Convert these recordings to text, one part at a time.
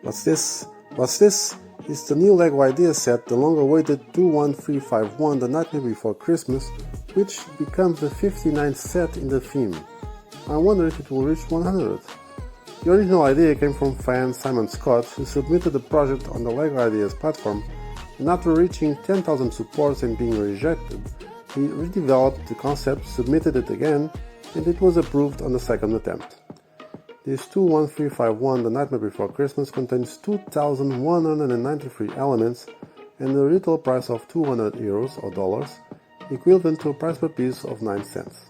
What's this? What's this? It's the new LEGO Idea set, the long-awaited 21351, The Nightmare Before Christmas, which becomes the 59th set in the theme. I wonder if it will reach 100. The original idea came from fan Simon Scott, who submitted the project on the LEGO Ideas platform, and after reaching 10,000 supports and being rejected, he redeveloped the concept, submitted it again, and it was approved on the second attempt. This 21351, The Nightmare Before Christmas, contains 2,193 elements and a retail price of €200 or dollars, equivalent to a price per piece of 9 cents.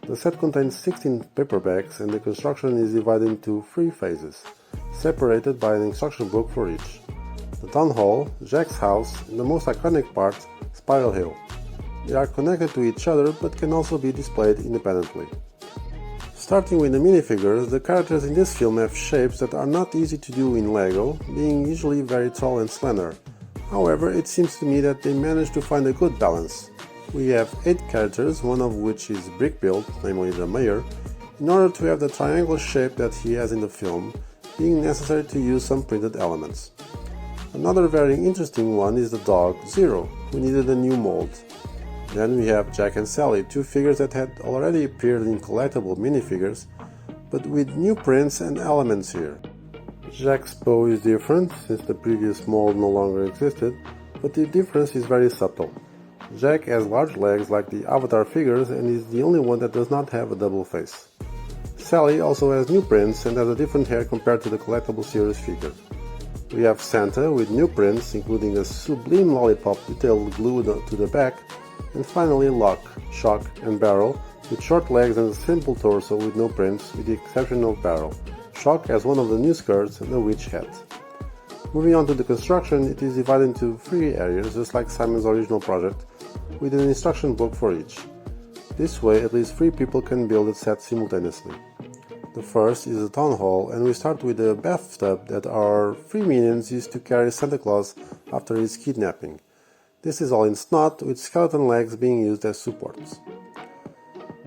The set contains 16 paperbacks and the construction is divided into 3 phases, separated by an instruction book for each. The Town Hall, Jack's house, and the most iconic part, Spiral Hill. They are connected to each other but can also be displayed independently. Starting with the minifigures, the characters in this film have shapes that are not easy to do in LEGO, being usually very tall and slender. However, it seems to me that they managed to find a good balance. We have 8 characters, one of which is brick-built, namely the mayor, in order to have the triangle shape that he has in the film, being necessary to use some printed elements. Another very interesting one is the dog, Zero, who needed a new mold. Then we have Jack and Sally, 2 figures that had already appeared in collectible minifigures, but with new prints and elements here. Jack's bow is different, since the previous mold no longer existed, but the difference is very subtle. Jack has large legs like the Avatar figures and is the only one that does not have a double face. Sally also has new prints and has a different hair compared to the collectible series figure. We have Santa with new prints, including a sublime lollipop detail glued to the back, and finally Lock, Shock and Barrel with short legs and a simple torso with no prints, with the exception of Barrel. Shock has one of the new skirts and a witch hat. Moving on to the construction, it is divided into 3 areas, just like Simon's original project, with an instruction book for each. This way, at least 3 people can build the set simultaneously. The first is the Town Hall, and we start with a bathtub that our 3 minions used to carry Santa Claus after his kidnapping. This is all in snot, with skeleton legs being used as supports.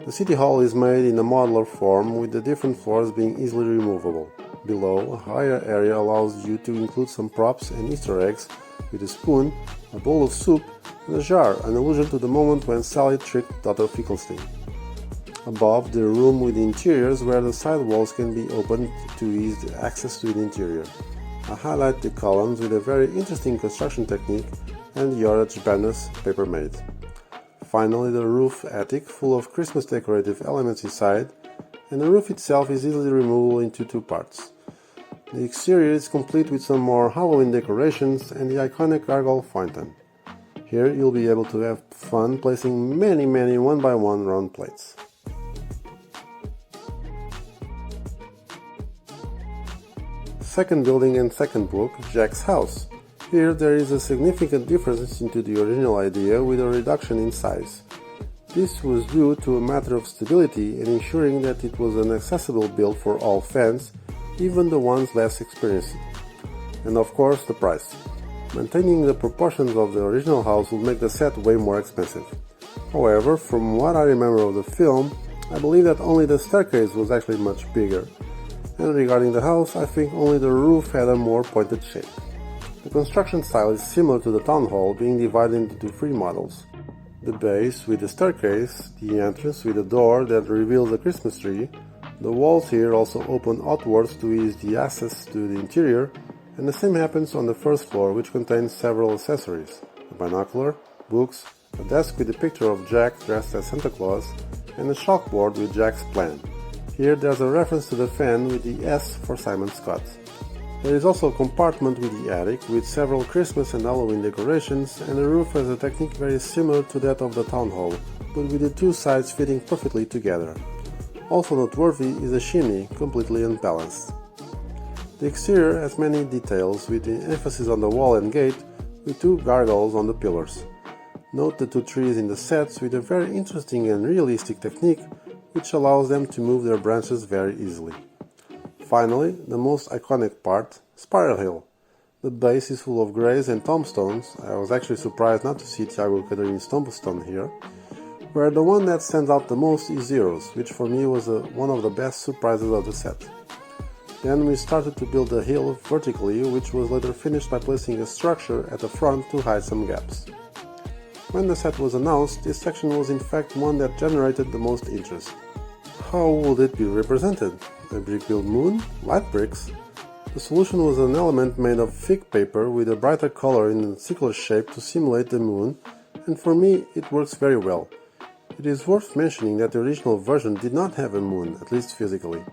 The City Hall is made in a modular form, with the different floors being easily removable. Below, a higher area allows you to include some props and Easter eggs, with a spoon, a bowl of soup, and a jar, an allusion to the moment when Sally tricked Dr. Finkelstein. Above, the room with the interiors, where the side walls can be opened to ease the access to the interior. I highlight the columns with a very interesting construction technique and the orange banners paper made. Finally, the roof attic, full of Christmas decorative elements inside, and the roof itself is easily removable into 2 parts. The exterior is complete with some more Halloween decorations and the iconic gargoyle fountain. Here you'll be able to have fun placing many 1x1 round plates. Second building and second book, Jack's house. Here there is a significant difference into the original idea with a reduction in size. This was due to a matter of stability and ensuring that it was an accessible build for all fans, even the ones less experienced. And of course the price. Maintaining the proportions of the original house would make the set way more expensive. However, from what I remember of the film, I believe that only the staircase was actually much bigger. And regarding the house, I think only the roof had a more pointed shape. The construction style is similar to the Town Hall, being divided into 3 models. The base with the staircase, the entrance with a door that reveals the Christmas tree, the walls here also open outwards to ease the access to the interior, and the same happens on the first floor, which contains several accessories: a binocular, books, a desk with a picture of Jack dressed as Santa Claus, and a chalkboard with Jack's plan. Here there's a reference to the fan with the S for Simon Scott. There is also a compartment with the attic, with several Christmas and Halloween decorations, and the roof has a technique very similar to that of the Town Hall, but with the 2 sides fitting perfectly together. Also noteworthy is the chimney, completely unbalanced. The exterior has many details, with the emphasis on the wall and gate, with 2 gargoyles on the pillars. Note the 2 trees in the sets with a very interesting and realistic technique, which allows them to move their branches very easily. Finally, the most iconic part, Spiral Hill. The base is full of greys and tombstones. I was actually surprised not to see Thiago Catarina's tombstone here, where the one that stands out the most is Zero's, which for me was one of the best surprises of the set. Then we started to build the hill vertically, which was later finished by placing a structure at the front to hide some gaps. When the set was announced, this section was in fact one that generated the most interest. How would it be represented? A brick-built moon? Light bricks? The solution was an element made of thick paper with a brighter color in a circular shape to simulate the moon, and for me it works very well. It is worth mentioning that the original version did not have a moon, at least physically.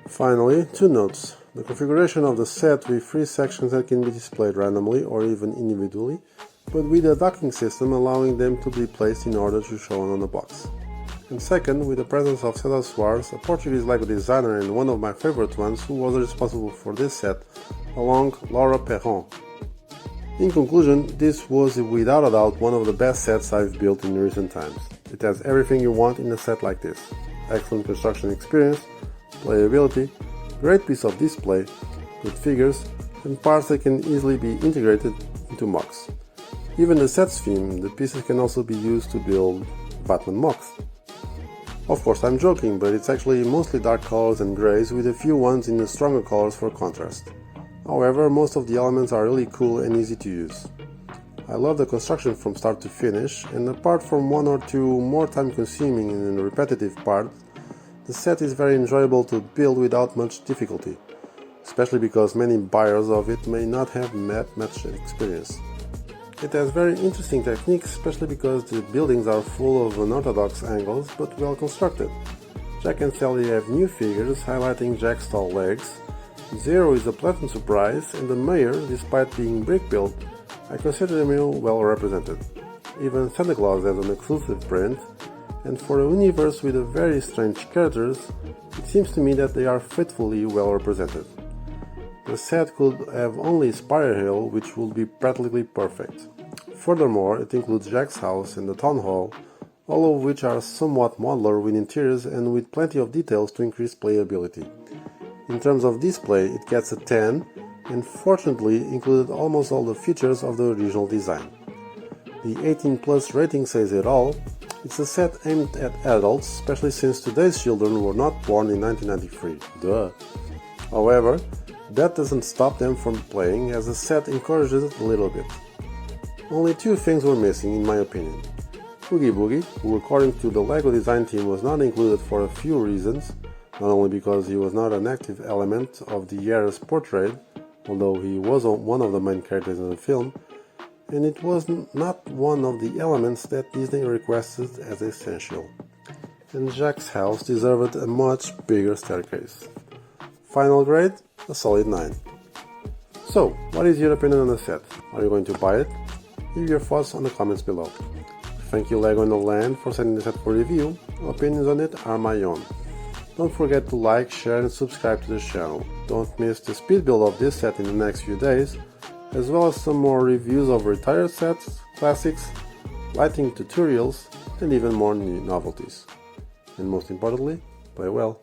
Finally, two notes. The configuration of the set with 3 sections that can be displayed randomly or even individually, but with a docking system allowing them to be placed in order to show on the box. And second, with the presence of César Soares, a Portuguese LEGO designer and one of my favorite ones who was responsible for this set, along Laura Perron. In conclusion, this was without a doubt one of the best sets I've built in recent times. It has everything you want in a set like this. Excellent construction experience, playability, great piece of display, good figures, and parts that can easily be integrated into mocks. Even the set's theme, the pieces can also be used to build Batman mocks. Of course, I'm joking, but it's actually mostly dark colors and grays with a few ones in the stronger colors for contrast. However, most of the elements are really cool and easy to use. I love the construction from start to finish, and apart from one or two more time-consuming and repetitive parts, the set is very enjoyable to build without much difficulty, especially because many buyers of it may not have much experience. It has very interesting techniques, especially because the buildings are full of unorthodox angles but well constructed. Jack and Sally have new figures highlighting Jack's tall legs, Zero is a pleasant surprise, and the mayor, despite being brick-built, I consider them well represented. Even Santa Claus has an exclusive print, and for a universe with a very strange characters, it seems to me that they are faithfully well represented. The set could have only Spire Hill, which would be practically perfect. Furthermore, it includes Jack's house and the town hall, all of which are somewhat modular with interiors and with plenty of details to increase playability. In terms of display, it gets a 10, and fortunately included almost all the features of the original design. The 18+ rating says it all. It's a set aimed at adults, especially since today's children were not born in 1993. Duh! However, that doesn't stop them from playing, as the set encourages it a little bit. Only 2 things were missing, in my opinion. Oogie Boogie, who according to the LEGO design team was not included for a few reasons, not only because he was not an active element of the era's portrait, although he was one of the main characters in the film, and it was not one of the elements that Disney requested as essential. And Jack's house deserved a much bigger staircase. Final grade? A solid 9. So, what is your opinion on the set? Are you going to buy it? Leave your thoughts on the comments below. Thank you LEGO in the Land for sending the set for review. Opinions on it are my own. Don't forget to like, share and subscribe to the channel. Don't miss the speed build of this set in the next few days, as well as some more reviews of retired sets, classics, lighting tutorials, and even more new novelties. And most importantly, play well.